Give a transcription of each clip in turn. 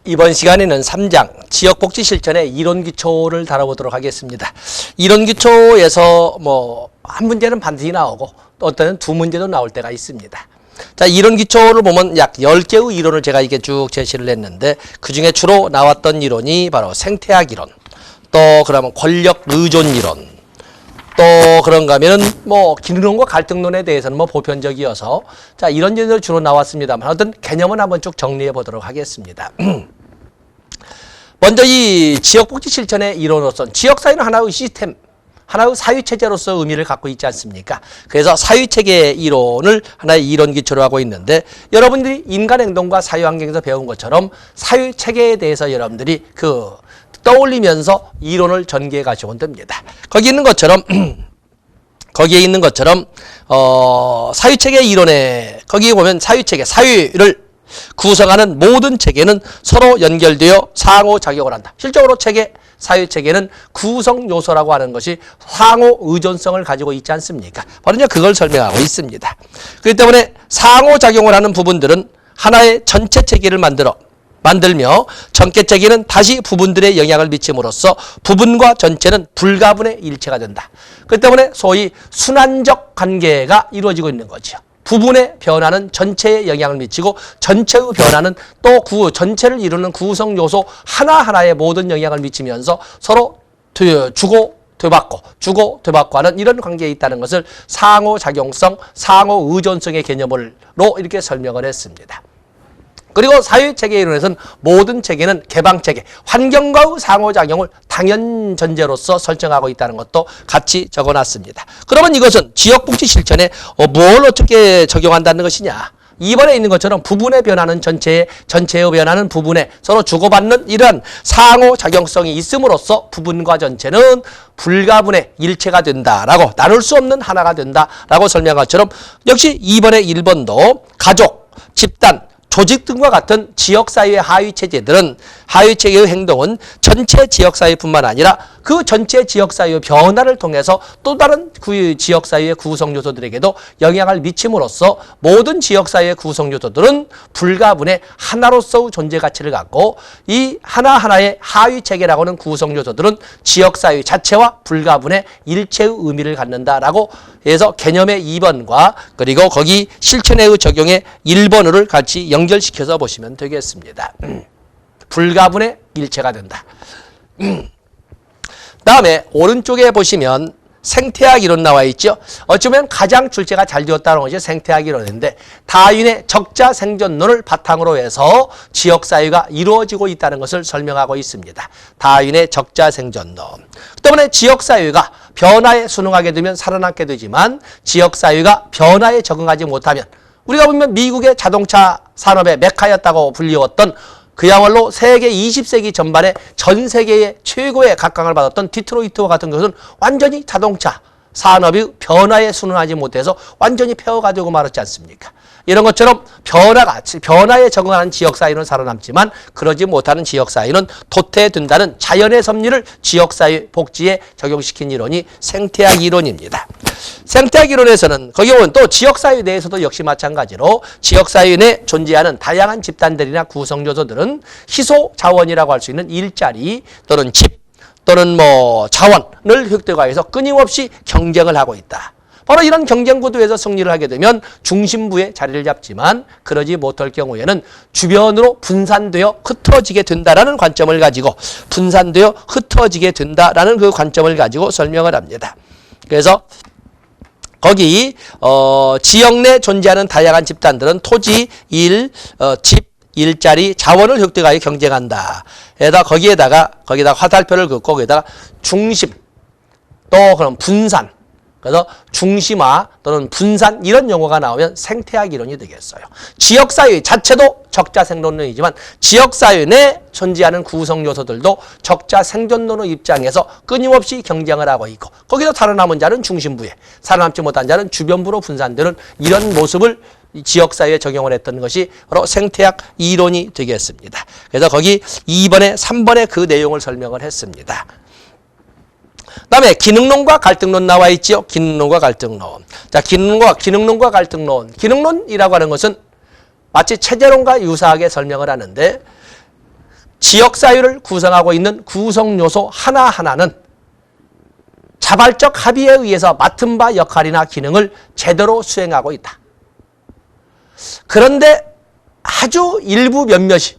이번 시간에는 3장 지역복지 실천의 이론기초를 다뤄보도록 하겠습니다. 이론기초에서 한 문제는 반드시 나오고 또 어떤 두 문제도 나올 때가 있습니다. 자, 이론기초를 보면 약 10개의 이론을 제가 이게 쭉 제시를 했는데 그 중에 주로 나왔던 이론이 바로 생태학 이론, 또 그러면 권력 의존 이론, 또 그런가 하면은 기능론과 갈등론에 대해서는 보편적이어서 자, 이런 점들 주로 나왔습니다만 어떤 개념은 한번 쭉 정리해 보도록 하겠습니다. 먼저 이 지역복지 실천의 이론으로서 지역사회는 하나의 시스템, 하나의 사유체제로서 의미를 갖고 있지 않습니까? 그래서 사유체계 이론을 하나의 이론 기초로 하고 있는데 여러분들이 인간행동과 사유환경에서 배운 것처럼 사유체계에 대해서 여러분들이 떠올리면서 이론을 전개해 가시면 됩니다. 거기에 있는 것처럼 사유체계 이론에 거기에 보면 사유체계, 사유를 구성하는 모든 체계는 서로 연결되어 상호작용을 한다. 실적으로 사유체계는 구성 요소라고 하는 것이 상호 의존성을 가지고 있지 않습니까? 바로 이제 그걸 설명하고 있습니다. 그렇기 때문에 상호작용을 하는 부분들은 하나의 전체 체계를 만들며 전체 체계는 다시 부분들의 영향을 미침으로써 부분과 전체는 불가분의 일체가 된다. 그렇기 때문에 소위 순환적 관계가 이루어지고 있는 거죠. 부분의 변화는 전체에 영향을 미치고 전체의 변화는 또 전체를 이루는 구성 요소 하나하나에 모든 영향을 미치면서 서로 주고 되받고 하는 이런 관계에 있다는 것을 상호작용성, 상호의존성의 개념으로 이렇게 설명을 했습니다. 그리고 사유체계 이론에서는 모든 체계는 개방체계, 환경과의 상호작용을 당연 전제로서 설정하고 있다는 것도 같이 적어놨습니다. 그러면 이것은 지역복지 실천에 뭘 어떻게 적용한다는 것이냐? 2번에 있는 것처럼 부분의 변화는 전체의 변화는 부분에 서로 주고받는 이러한 상호작용성이 있음으로써 부분과 전체는 불가분의 일체가 된다라고 나눌 수 없는 하나가 된다라고 설명한 것처럼 역시 2번의 1번도 가족, 집단, 조직 등과 같은 지역사회의 하위체제들은 하위체계의 행동은 전체 지역사회뿐만 아니라 그 전체 지역사회의 변화를 통해서 또 다른 그 지역사회의 구성요소들에게도 영향을 미침으로써 모든 지역사회의 구성요소들은 불가분의 하나로서의 존재 가치를 갖고 이 하나하나의 하위체계라고 하는 구성요소들은 지역사회 자체와 불가분의 일체의 의미를 갖는다라고 해서 개념의 2번과 그리고 거기 실천의 적용의 1번을 같이 연결시켜서 보시면 되겠습니다. 불가분의 일체가 된다. 다음에 오른쪽에 보시면 생태학 이론 나와 있죠. 어쩌면 가장 출제가 잘 되었다는 것이 생태학 이론인데 다윈의 적자 생존론을 바탕으로 해서 지역사회가 이루어지고 있다는 것을 설명하고 있습니다. 다윈의 적자 생존론. 때문에 지역사회가 변화에 순응하게 되면 살아남게 되지만 지역사회가 변화에 적응하지 못하면 우리가 보면 미국의 자동차 산업의 메카였다고 불리웠던 그야말로 세계 20세기 전반에 전 세계의 최고의 각광을 받았던 디트로이트와 같은 것은 완전히 자동차 산업이 변화에 순응하지 못해서 완전히 폐허가 되고 말았지 않습니까? 이런 것처럼 변화에 적응하는 지역사회는 살아남지만 그러지 못하는 지역사회는 도태된다는 자연의 섭리를 지역사회 복지에 적용시킨 이론이 생태학 이론입니다. 생태학 이론에서는 거기 보면 또 지역사회 내에서도 역시 마찬가지로 지역사회 내에 존재하는 다양한 집단들이나 구성요소들은 희소자원이라고 할 수 있는 일자리 또는 집 또는 자원을 획득하여서 끊임없이 경쟁을 하고 있다. 바로 이런 경쟁 구도에서 승리를 하게 되면 중심부에 자리를 잡지만 그러지 못할 경우에는 주변으로 분산되어 흩어지게 된다라는 관점을 가지고 그 관점을 가지고 설명을 합니다. 그래서 거기 지역 내 존재하는 다양한 집단들은 토지, 집, 일자리, 자원을 획득하여 경쟁한다. 거기다가 화살표를 긋고 거기다가 중심, 또 그럼 분산, 그래서 중심화 또는 분산 이런 용어가 나오면 생태학 이론이 되겠어요. 지역사회 자체도 적자생존론이지만 지역사회 내 존재하는 구성요소들도 적자생존론의 입장에서 끊임없이 경쟁을 하고 있고 거기서 살아남은 자는 중심부에 살아남지 못한 자는 주변부로 분산되는 이런 모습을 지역사회에 적용을 했던 것이 바로 생태학 이론이 되겠습니다. 그래서 거기 2번에 3번에 그 내용을 설명을 했습니다. 다음에 기능론과 갈등론 나와 있죠. 기능론과 갈등론. 자, 기능론과 갈등론. 기능론이라고 하는 것은 마치 체제론과 유사하게 설명을 하는데 지역사회를 구성하고 있는 구성요소 하나하나는 자발적 합의에 의해서 맡은 바 역할이나 기능을 제대로 수행하고 있다. 그런데 아주 일부 몇몇이,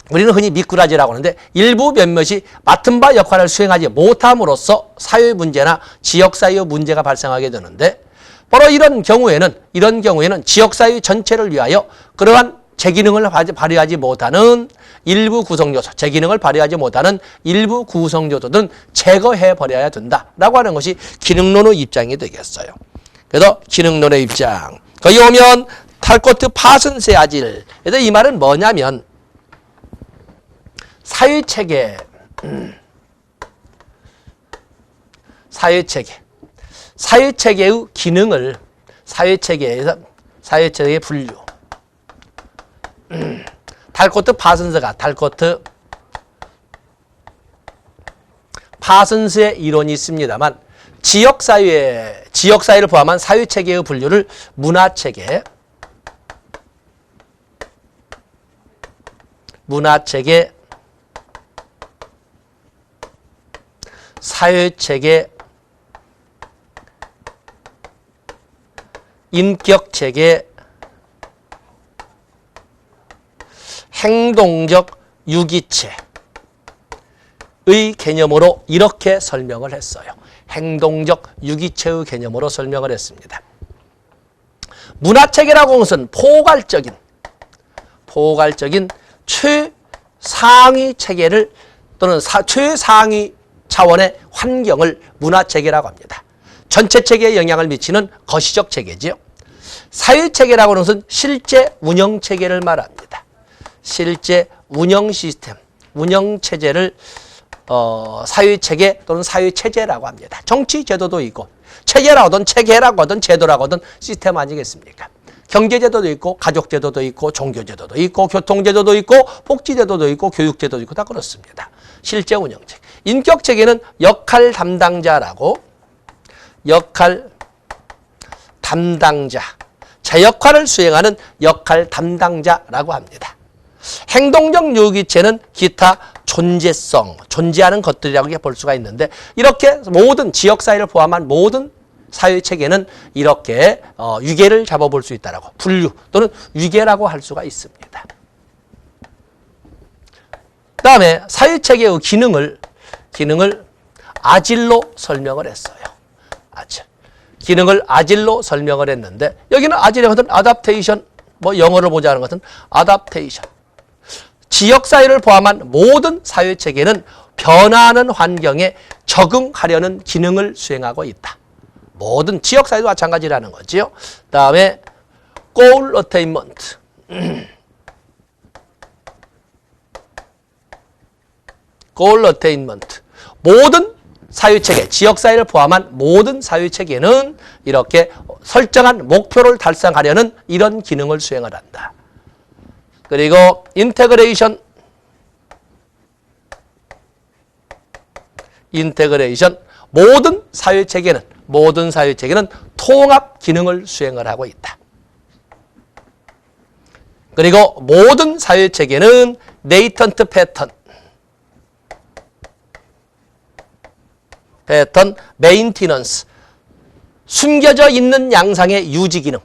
우리는 흔히 미꾸라지라고 하는데 일부 몇몇이 맡은 바 역할을 수행하지 못함으로써 사회 문제나 지역사회 문제가 발생하게 되는데, 바로 이런 경우에는 지역사회 전체를 위하여 그러한 제기능을 발휘하지 못하는 일부 구성요소, 제기능을 발휘하지 못하는 일부 구성요소들은 제거해버려야 된다라고 하는 것이 기능론의 입장이 되겠어요. 그래서 기능론의 입장, 거기 오면 탈코트 파슨스의 아질. 그래서 이 말은 뭐냐면 사회체계의 기능을 사회체계의 분류. 탈코트 파슨스의 이론이 있습니다만, 지역사회를 포함한 사회체계의 분류를 문화체계, 사회체계, 인격체계, 행동적 유기체의 개념으로 이렇게 설명을 했어요. 행동적 유기체의 개념으로 설명을 했습니다. 문화체계라고 하는 것은 포괄적인 최상위 체계를 또는 최상위 차원의 환경을 문화체계라고 합니다. 전체 체계에 영향을 미치는 거시적 체계지요. 사회체계라고 하는 것은 실제 운영체계를 말합니다. 실제 운영 시스템, 운영체제를 사회체계 또는 사회체제라고 합니다. 정치제도도 있고, 체계라고 하든 체계라고 하든 제도라고 하든 시스템 아니겠습니까? 경제제도도 있고, 가족제도도 있고, 종교제도도 있고, 교통제도도 있고, 복지제도도 있고, 교육제도도 있고, 다 그렇습니다. 실제 운영체계. 인격체계는 역할 담당자라고, 제 역할을 수행하는 역할 담당자라고 합니다. 행동적 유기체는 기타 존재하는 것들이라고 볼 수가 있는데, 이렇게 모든 지역사회를 포함한 모든 사회체계는 이렇게 위계를 잡아볼 수 있다라고, 분류 또는 위계라고 할 수가 있습니다. 그 다음에 사회체계의 기능을 아질로 설명을 했어요. 기능을 아질로 설명을 했는데, 여기는 아질의 것은 아답테이션, 영어로 보자는 것은 아답테이션. 지역사회를 포함한 모든 사회체계는 변화하는 환경에 적응하려는 기능을 수행하고 있다. 모든 지역사회도 마찬가지라는 거지요. 그 다음에 goal attainment. 모든 사회체계, 지역사회를 포함한 모든 사회체계는 이렇게 설정한 목표를 달성하려는 이런 기능을 수행을 한다. 그리고 인테그레이션, 모든 사회체계는 통합 기능을 수행을 하고 있다. 그리고 모든 사회체계는 네이턴트 패턴, 메인티넌스, 숨겨져 있는 양상의 유지 기능,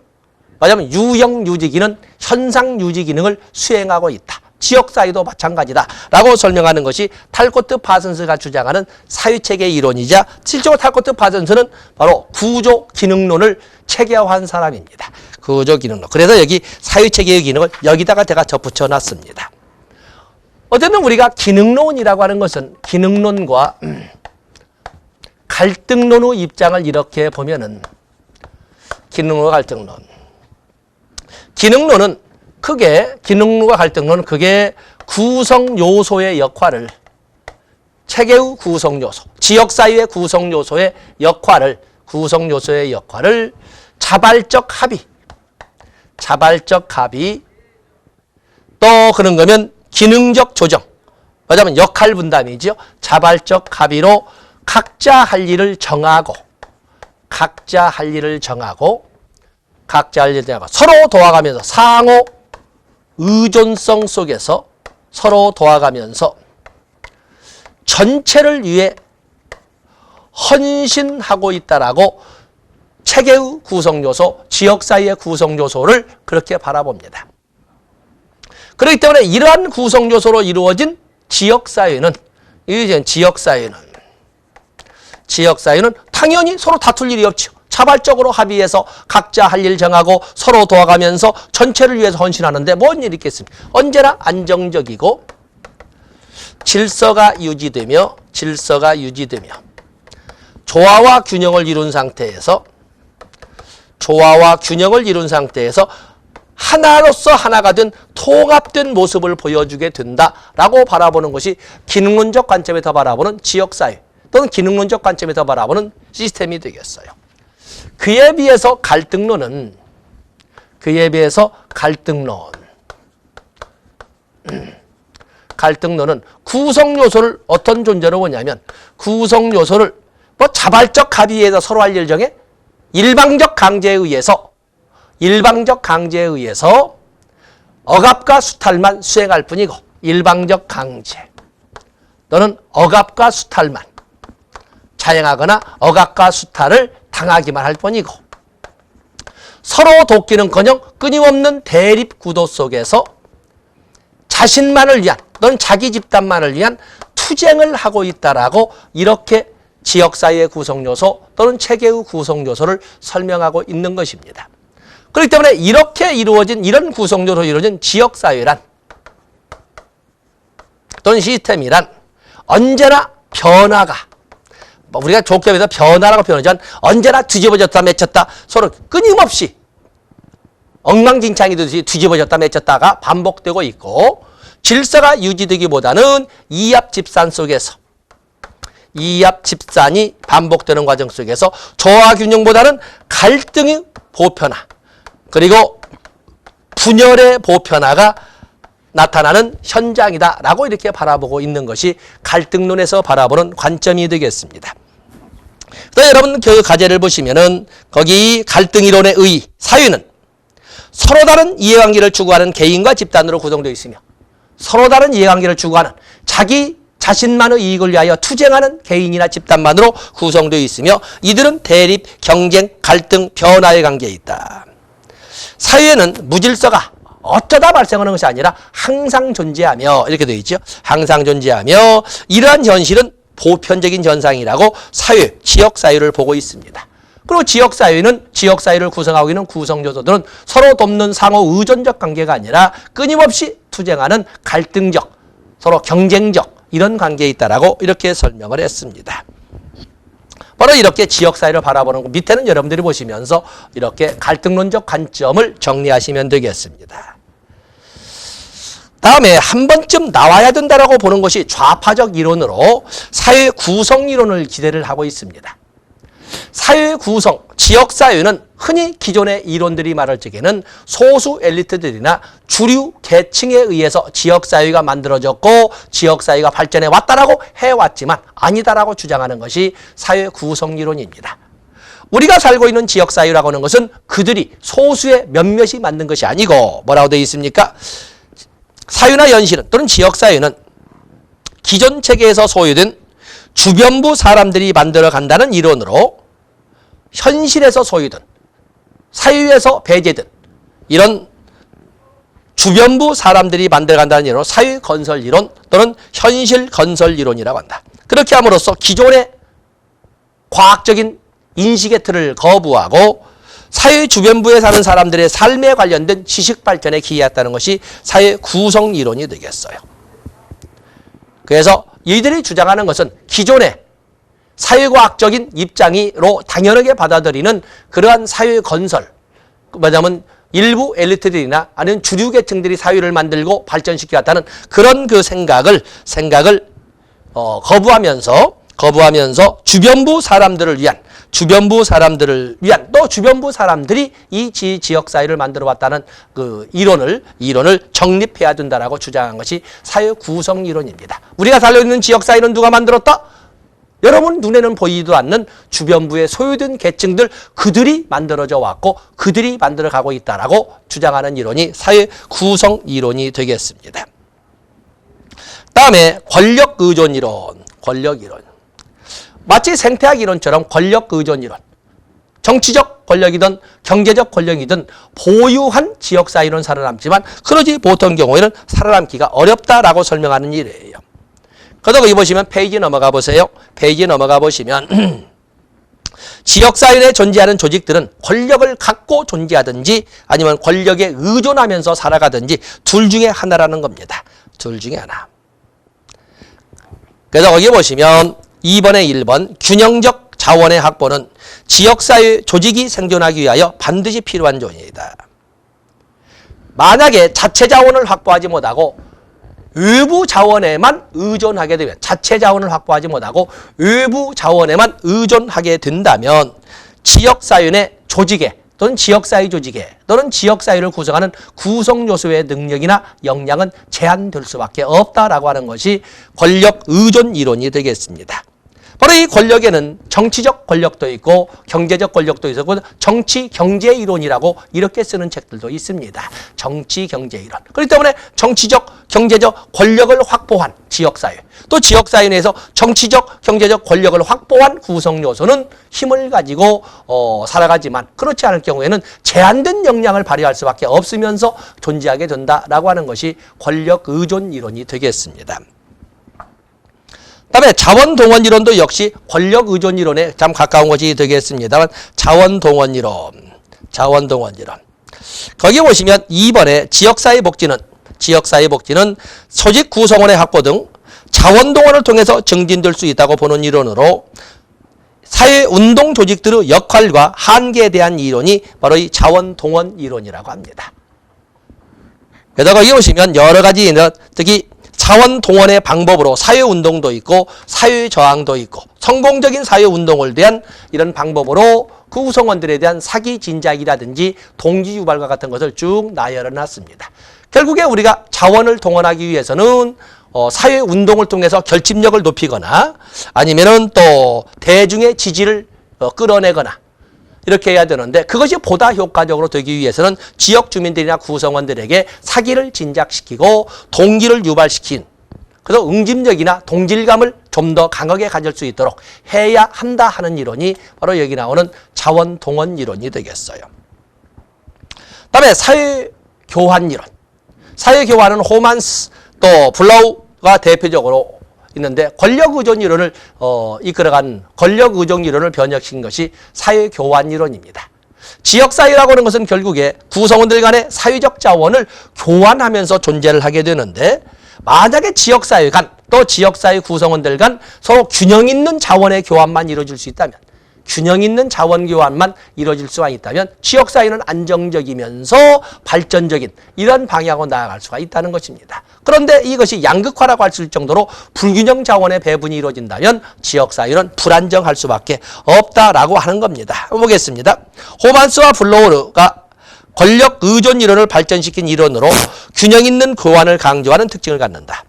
말하자면 유형 유지 기능, 현상 유지 기능을 수행하고 있다. 지역사회도 마찬가지다 라고 설명하는 것이 탈코트 파슨스가 주장하는 사회체계 이론이자, 실제로 탈코트 파슨스는 바로 구조기능론을 체계화한 사람입니다. 구조기능론. 그래서 여기 사회체계의 기능을 여기다가 제가 접붙여 놨습니다. 어쨌든 우리가 기능론이라고 하는 것은 기능론과 갈등론의 입장을 이렇게 보면은, 기능론과 갈등론은 크게 구성 요소의 역할을, 체계의 구성 요소, 지역사회의 구성 요소의 역할을 자발적 합의, 또 그런 거면 기능적 조정, 말하자면 역할 분담이죠. 자발적 합의로 각자 할 일을 정하고 서로 도와가면서 상호 의존성 속에서 서로 도와가면서 전체를 위해 헌신하고 있다라고 체계의 구성요소, 지역사회의 구성요소를 그렇게 바라봅니다. 그렇기 때문에 이러한 구성요소로 이루어진 지역사회는 당연히 서로 다툴 일이 없죠. 자발적으로 합의해서 각자 할 일 정하고 서로 도와가면서 전체를 위해서 헌신하는데 뭔 일이 있겠습니까? 언제나 안정적이고 질서가 유지되며 조화와 균형을 이룬 상태에서 하나로서 하나가 된 통합된 모습을 보여주게 된다라고 바라보는 것이 기능론적 관점에서 바라보는 지역사회 또는 기능론적 관점에서 바라보는 시스템이 되겠어요. 그에 비해서 갈등론은 구성요소를 어떤 존재로 보냐면 구성요소를 자발적 합의에서 서로 할 일 정에 일방적 강제에 의해서 억압과 수탈만 수행할 뿐이고 일방적 강제 또는 억압과 수탈만 자행하거나 억압과 수탈을 당하기만 할 뿐이고 서로 돕기는커녕 끊임없는 대립 구도 속에서 자신만을 위한 또는 자기 집단만을 위한 투쟁을 하고 있다라고 이렇게 지역사회의 구성요소 또는 체계의 구성요소를 설명하고 있는 것입니다. 그렇기 때문에 이렇게 이루어진 이런 구성요소로 이루어진 지역사회란 또는 시스템이란 언제나 변화가 우리가 좋게 해서 변화라고 표현하지만 언제나 뒤집어졌다 맺혔다 서로 끊임없이 엉망진창이 되듯이 뒤집어졌다 맺혔다가 반복되고 있고 질서가 유지되기보다는 이합집산이 반복되는 과정 속에서 조화 균형보다는 갈등의 보편화 그리고 분열의 보편화가 나타나는 현장이다라고 이렇게 바라보고 있는 것이 갈등론에서 바라보는 관점이 되겠습니다. 그래서 여러분 그 과제를 보시면은 거기 갈등이론의 의, 사유는 서로 다른 이해관계를 추구하는 개인과 집단으로 구성되어 있으며 서로 다른 이해관계를 추구하는 자신만의 이익을 위하여 투쟁하는 개인이나 집단만으로 구성되어 있으며 이들은 대립, 경쟁, 갈등, 변화의 관계에 있다. 사회에는 무질서가 어쩌다 발생하는 것이 아니라 항상 존재하며 이렇게 되어 있죠. 항상 존재하며 이러한 현실은 보편적인 현상이라고 지역사회를 보고 있습니다. 그리고 지역사회를 구성하고 있는 구성요소들은 서로 돕는 상호 의존적 관계가 아니라 끊임없이 투쟁하는 갈등적, 서로 경쟁적 이런 관계에 있다라고 이렇게 설명을 했습니다. 바로 이렇게 지역사회를 바라보는 것 밑에는 여러분들이 보시면서 이렇게 갈등론적 관점을 정리하시면 되겠습니다. 다음에 한 번쯤 나와야 된다라고 보는 것이 좌파적 이론으로 사회 구성 이론을 기대를 하고 있습니다. 사회 구성, 지역사회는 흔히 기존의 이론들이 말할 적에는 소수 엘리트들이나 주류 계층에 의해서 지역사회가 만들어졌고 지역사회가 발전해 왔다라고 해왔지만 아니다라고 주장하는 것이 사회 구성 이론입니다. 우리가 살고 있는 지역사회라고 하는 것은 그들이 소수의 몇몇이 만든 것이 아니고 뭐라고 되어 있습니까? 사회나 현실은 또는 지역사회는 기존 체계에서 소유된 주변부 사람들이 만들어 간다는 이론으로 현실에서 소유된 사회에서 배제된 이런 주변부 사람들이 만들어 간다는 이론으로 사회 건설 이론 또는 현실 건설 이론이라고 한다. 그렇게 함으로써 기존의 과학적인 인식의 틀을 거부하고 사회 주변부에 사는 사람들의 삶에 관련된 지식 발전에 기여했다는 것이 사회 구성 이론이 되겠어요. 그래서 이들이 주장하는 것은 기존의 사회과학적인 입장으로 당연하게 받아들이는 그러한 사회 건설, 뭐냐면 일부 엘리트들이나 아니면 주류 계층들이 사회를 만들고 발전시켜왔다는 그런 그 생각을 거부하면서 주변부 사람들을 위한 또 주변부 사람들이 이 지역 사회를 만들어 왔다는 그 이론을 정립해야 된다라고 주장한 것이 사회 구성 이론입니다. 우리가 살고 있는 지역 사회는 누가 만들었다? 여러분 눈에는 보이지도 않는 주변부의 소유된 계층들 그들이 만들어져 왔고 그들이 만들어가고 있다라고 주장하는 이론이 사회 구성 이론이 되겠습니다. 다음에 권력 의존 이론, 권력 이론. 마치 생태학 이론처럼 권력 의존 이론. 정치적 권력이든 경제적 권력이든 보유한 지역사회는 살아남지만 그러지 못한 경우에는 살아남기가 어렵다라고 설명하는 일이에요. 그러다 여기 보시면 페이지 넘어가 보세요. 페이지 넘어가 보시면 지역사회 내에 존재하는 조직들은 권력을 갖고 존재하든지 아니면 권력에 의존하면서 살아가든지 둘 중에 하나라는 겁니다. 둘 중에 하나. 그래서 거기 보시면 2번에 1번 균형적 자원의 확보는 지역사회 조직이 생존하기 위하여 반드시 필요한 조건이다. 만약에 자체 자원을 확보하지 못하고 외부 자원에만 의존하게 되면 자체 자원을 확보하지 못하고 외부 자원에만 의존하게 된다면 지역사회 내 조직에 또는 지역사회 조직에 또는 지역사회를 구성하는 구성요소의 능력이나 역량은 제한될 수밖에 없다라고 하는 것이 권력 의존 이론이 되겠습니다. 바로 이 권력에는 정치적 권력도 있고 경제적 권력도 있고 정치 경제 이론이라고 이렇게 쓰는 책들도 있습니다. 정치 경제 이론. 그렇기 때문에 정치적 경제적 권력을 확보한 지역사회 또 지역사회 내에서 정치적 경제적 권력을 확보한 구성요소는 힘을 가지고 살아가지만 그렇지 않을 경우에는 제한된 역량을 발휘할 수밖에 없으면서 존재하게 된다라고 하는 것이 권력 의존 이론이 되겠습니다. 그다음에 자원동원 이론도 역시 권력 의존 이론에 참 가까운 것이 되겠습니다만 자원동원 이론. 거기 보시면 2번에 지역사회 복지는 조직 구성원의 확보 등 자원동원을 통해서 증진될 수 있다고 보는 이론으로 사회운동 조직들의 역할과 한계에 대한 이론이 바로 이 자원동원 이론이라고 합니다. 그래서 거기 보시면 여러 가지 특히 자원동원의 방법으로 사회운동도 있고 사회저항도 있고 성공적인 사회운동을 위한 이런 방법으로 그 구성원들에 대한 사기 진작이라든지 동기유발과 같은 것을 쭉 나열해놨습니다. 결국에 우리가 자원을 동원하기 위해서는 사회운동을 통해서 결집력을 높이거나 아니면은 또 대중의 지지를 끌어내거나 이렇게 해야 되는데 그것이 보다 효과적으로 되기 위해서는 지역 주민들이나 구성원들에게 사기를 진작시키고 동기를 유발시킨 그래서 응집력이나 동질감을 좀 더 강하게 가질 수 있도록 해야 한다 하는 이론이 바로 여기 나오는 자원동원 이론이 되겠어요. 그다음에 사회교환 이론. 사회교환은 호만스 또 블라우가 대표적으로 있는데 권력의존 이론을 이끌어간 권력의존 이론을 변혁시킨 것이 사회교환 이론입니다. 지역사회라고 하는 것은 결국에 구성원들 간의 사회적 자원을 교환하면서 존재를 하게 되는데 만약에 지역사회 간 또 지역사회 구성원들 간 서로 균형 있는 자원의 교환만 이루어질 수 있다면 균형 있는 자원 교환만 이루어질 수가 있다면 지역사회는 안정적이면서 발전적인 이런 방향으로 나아갈 수가 있다는 것입니다. 그런데 이것이 양극화라고 할 수 있을 정도로 불균형 자원의 배분이 이루어진다면 지역사회는 불안정할 수밖에 없다라고 하는 겁니다. 보겠습니다. 호만스와 블로우가 권력 의존 이론을 발전시킨 이론으로 균형 있는 교환을 강조하는 특징을 갖는다.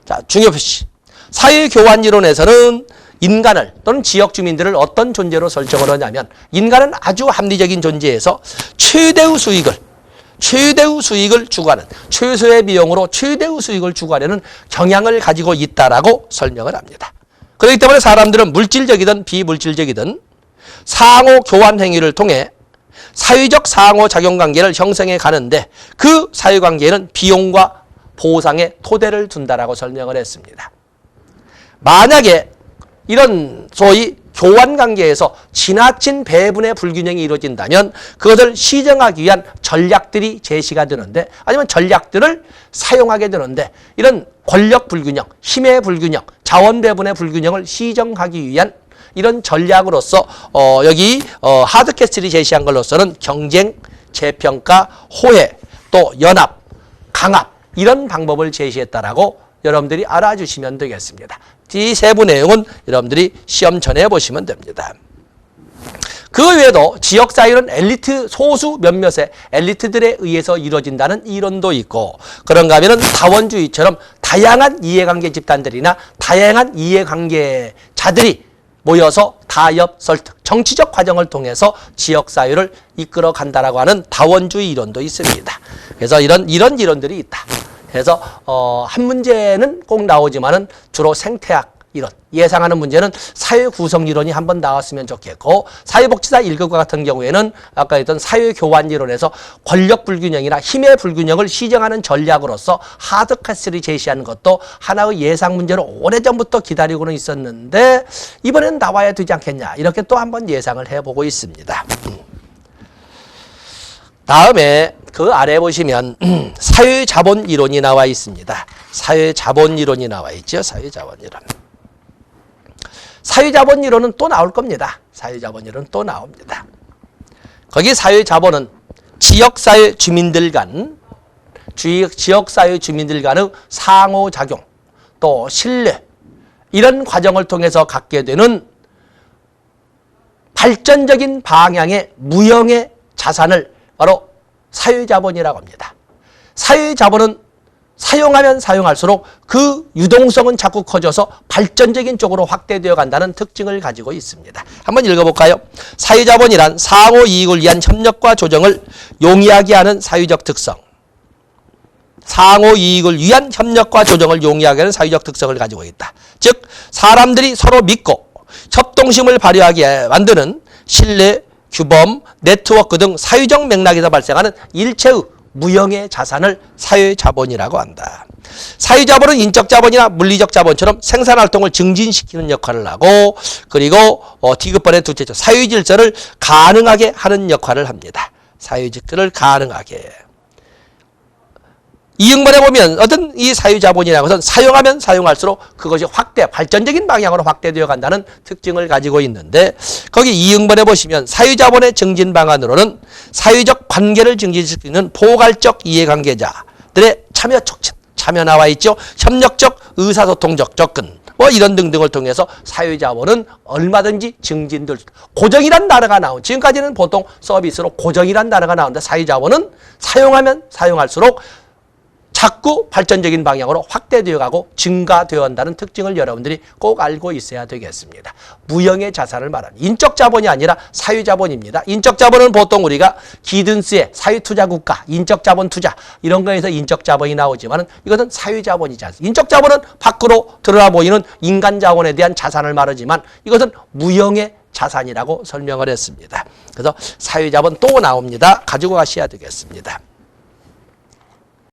자, 중요표시. 사회교환 이론에서는 인간을 또는 지역 주민들을 어떤 존재로 설정을 하냐면 인간은 아주 합리적인 존재에서 최대의 수익을 추구하는 최소의 비용으로 최대의 수익을 추구하려는 경향을 가지고 있다라고 설명을 합니다. 그렇기 때문에 사람들은 물질적이든 비물질적이든 상호 교환 행위를 통해 사회적 상호작용관계를 형성해 가는데 그 사회관계에는 비용과 보상의 토대를 둔다라고 설명을 했습니다. 만약에 이런 소위 교환관계에서 지나친 배분의 불균형이 이루어진다면 그것을 시정하기 위한 전략들이 제시가 되는데 아니면 전략들을 사용하게 되는데 이런 권력 불균형, 힘의 불균형, 자원 배분의 불균형을 시정하기 위한 이런 전략으로서 여기 하드캐슬이 제시한 걸로서는 경쟁, 재평가, 호혜, 또 연합, 강압 이런 방법을 제시했다라고 여러분들이 알아주시면 되겠습니다. 이 세부 내용은 여러분들이 시험 전에 보시면 됩니다. 그 외에도 지역사회는 엘리트 소수 몇몇의 엘리트들에 의해서 이루어진다는 이론도 있고 그런가 하면 다원주의처럼 다양한 이해관계 집단들이나 다양한 이해관계자들이 모여서 타협, 설득, 정치적 과정을 통해서 지역사회를 이끌어 간다라고 하는 다원주의 이론도 있습니다. 그래서 이런 이론들이 있다. 그래서 한 문제는 꼭 나오지만은 주로 생태학 이론, 예상하는 문제는 사회 구성 이론이 한번 나왔으면 좋겠고, 사회복지사 1급과 같은 경우에는 아까 했던 사회 교환 이론에서 권력 불균형이나 힘의 불균형을 시정하는 전략으로서 하드캐슬이 제시하는 것도 하나의 예상 문제로 오래전부터 기다리고는 있었는데 이번엔 나와야 되지 않겠냐, 이렇게 또 한번 예상을 해보고 있습니다. 다음에 그 아래 보시면 사회자본 이론이 나와 있습니다. 사회자본 이론이 나와 있죠. 사회자본 이론. 사회자본 이론은 또 나올 겁니다. 사회자본 이론은 또 나옵니다. 거기 사회자본은 지역사회 주민들 간, 지역사회 주민들 간의 상호작용, 또 신뢰, 이런 과정을 통해서 갖게 되는 발전적인 방향의 무형의 자산을 바로 사회자본이라고 합니다. 사회자본은 사용하면 사용할수록 그 유동성은 자꾸 커져서 발전적인 쪽으로 확대되어 간다는 특징을 가지고 있습니다. 한번 읽어볼까요? 사회자본이란 상호이익을 위한 협력과 조정을 용이하게 하는 사회적 특성. 상호이익을 위한 협력과 조정을 용이하게 하는 사회적 특성을 가지고 있다. 즉 사람들이 서로 믿고 협동심을 발휘하게 만드는 신뢰, 규범, 네트워크 등 사회적 맥락에서 발생하는 일체의 무형의 자산을 사회자본이라고 한다. 사회자본은 인적자본이나 물리적 자본처럼 생산활동을 증진시키는 역할을 하고, 그리고 디귿번의 둘째죠. 사회질서를 가능하게 하는 역할을 합니다. 사회질서를 가능하게. 이응번에 보면 어떤 이 사회자본이라는 것은 사용하면 사용할수록 그것이 발전적인 방향으로 확대되어 간다는 특징을 가지고 있는데, 거기 이응번에 보시면 사회자본의 증진 방안으로는 사회적 관계를 증진시키는 포괄적 이해관계자들의 참여 촉진, 참여 나와 있죠. 협력적 의사소통적 접근, 이런 등등을 통해서 사회자본은 얼마든지 증진될 수 있다. 고정이란 단어가 나온, 지금까지는 보통 서비스로 고정이란 단어가 나오는데 사회자본은 사용하면 사용할수록 자꾸 발전적인 방향으로 확대되어 가고 증가되어 간다는 특징을 여러분들이 꼭 알고 있어야 되겠습니다. 무형의 자산을 말하는 인적 자본이 아니라 사회 자본입니다. 인적 자본은 보통 우리가 기든스의 사회 투자 국가, 인적 자본 투자 이런 거에서 인적 자본이 나오지만은 이것은 사회 자본이지 않습니까? 인적 자본은 밖으로 드러나 보이는 인간 자원에 대한 자산을 말하지만 이것은 무형의 자산이라고 설명을 했습니다. 그래서 사회 자본 또 나옵니다. 가지고 가셔야 되겠습니다.